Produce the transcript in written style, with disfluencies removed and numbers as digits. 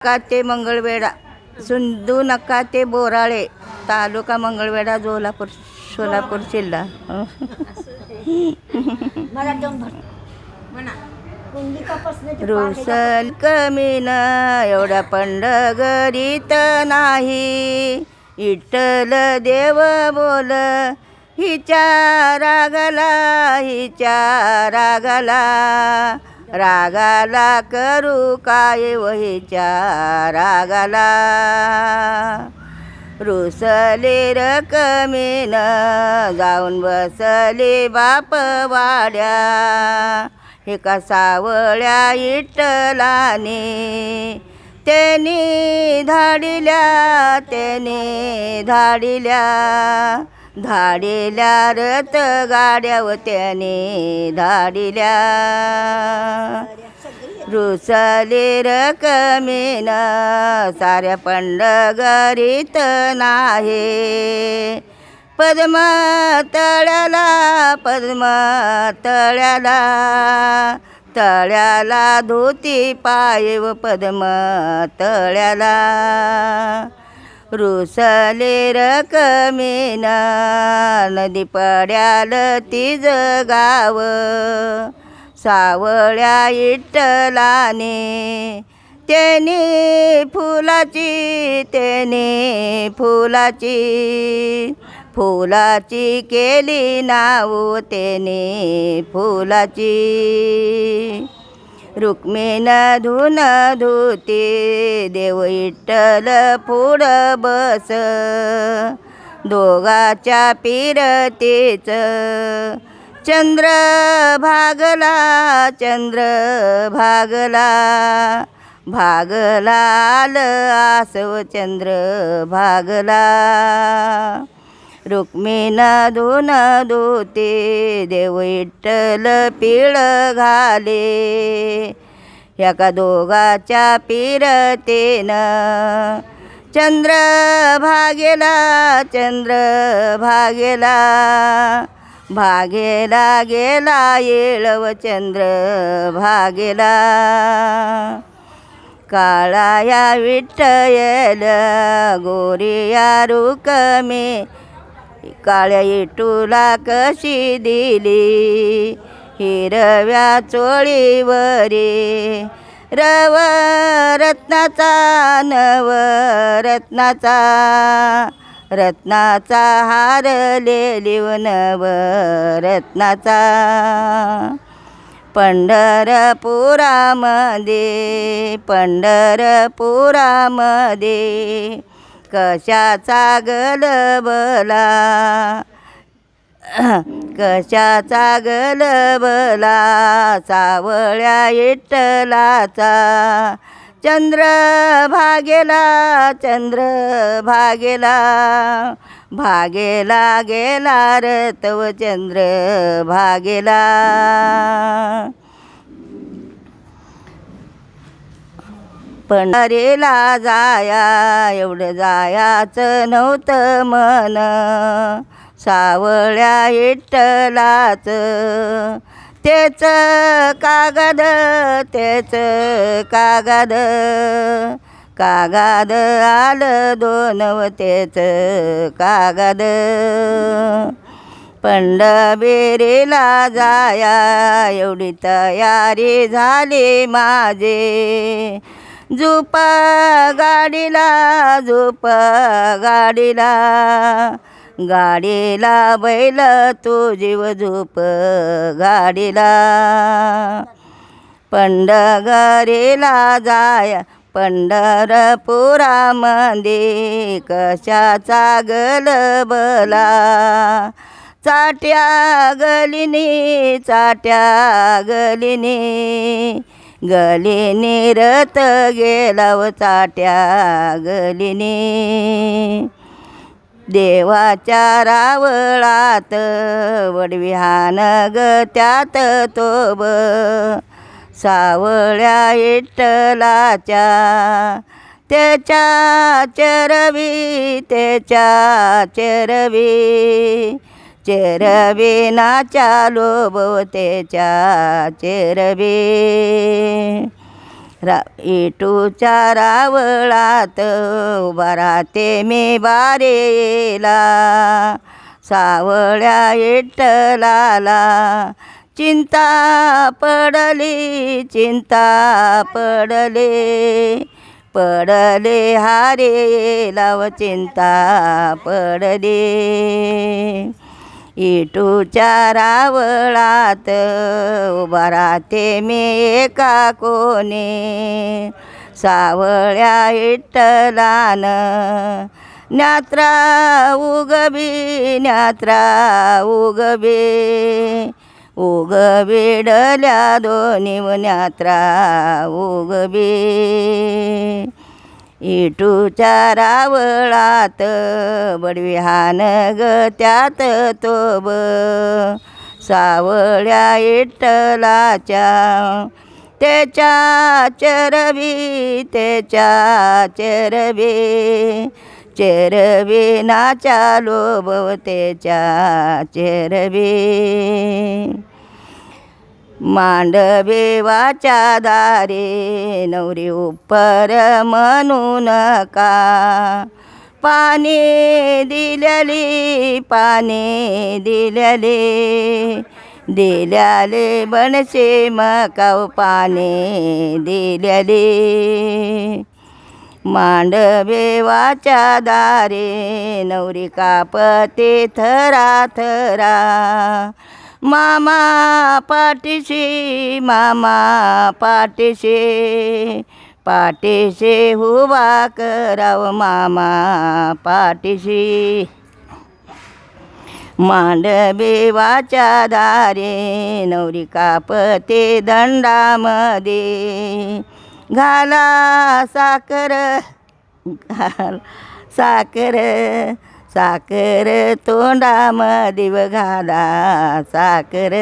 नका मंगळवेढा, सिंधू नका ते बोराळे, तालुका मंगळवेढा, सोलापूर जिल्हा. रुसल कमी न एवढा पंढगरीत नाही, विठ्ठल देव बोल हिच्या रागाला रागाला करू काय वहीच्या रागाला. रुसले रकमेन जाऊन बसले बाप वाड्या, एका सावळ्या विठ्ठलाने त्याने धाडिल्या रथ गाड्या व त्याने धाडिल्या. रुसले रकमेन साऱ्या पंढगरीत नाही, पद्म तळ्याला धोती पाय व पद्म तळ्याला. रुसले रकमेन नदी पड्याल तिज गाव, सावळ्या विठ्ठलाने त्याने फुलाची केली नाव त्याने फुलाची. रुक्मिण धुन धुते देव विठ्ठल पुढं बस, दोघाच्या पीरतेच चंद्र भागला आल आसव चंद्र भागला. रुक्मिण धुन धुते देव विठ्ठल पीळ घाले, एका दोघाच्या पीरतेन चंद्र भागेला गेला येळव चंद्र भागेला. काळाया विठ्ठल गोरिया रुक्मे, काळ्या विठूला कशी दिली हिरव्या चोळीवरे, रत्नाचा हार लेलिव नवरत्नाचा. पंढरपुरामध्ये कशाचा गलबला सावळ्या विठ्ठलाचा. चंद्र भागेला गेला रतव चंद्र भागेला. पंढरीला एवढं जायाचं नव्हतं मन, सावळ्या विठ्ठलाच तेच कागद आलं दोनव तेच कागद. पंढरपुरीला एवढी तयारी झाली माझे, झोप गाडीला बैल तो जीव झोप गाडीला. पंढरपुरामध्ये कशाचा गलबला, चाट्या गलीने रथ गेला व चाट्या गलीने. देवाच्या रावळात वडविहान ग त्यात तोब, सावळ्या विठ्ठलाच्या त्याच्या चरवी नाच्या लोभ त्याच्या चरवी. इटूच्या रावळात उभा राहते मी बारेला, सावळ्या विठ्ठलाला चिंता पडली, चिंता पडले, पडले हारे लाव चिंता पडले. इटूच्या रावळात उभा राहते मी एका कोणी, सावळ्या विठ्ठलानं ज्ञात्रा उगबी, ज्ञात्रा उगबे, उगविडल्या दोन्ही ज्ञात्रा उगबे. इटूच्या रावळात बडविहान ग त्यात तोब, सावळ्या विठ्ठलाच्या त्याच्या चरबी, त्याच्या चरबी, चरबी नाच्या लोभ त्याच्या चरबी. मांडवे वाच्या दारे नवरी उपर म्हणू नका, पाने दिल्याली, पाने दिल्याले, दिल्याले बनसे मकाव पाने दिल्याले. मांडवे वाच्या दारे नवरी कापते थरा थरा, मामा पाठीशी, मामा पाठीशी, पाठीशी उभा कराव मामा पाठीशी. मांडवे वाच्या दारे नवरी कापते दंडामध्ये, घाला साखर, घाल साखर, साखर तोंडामध्ये व घाला साखर.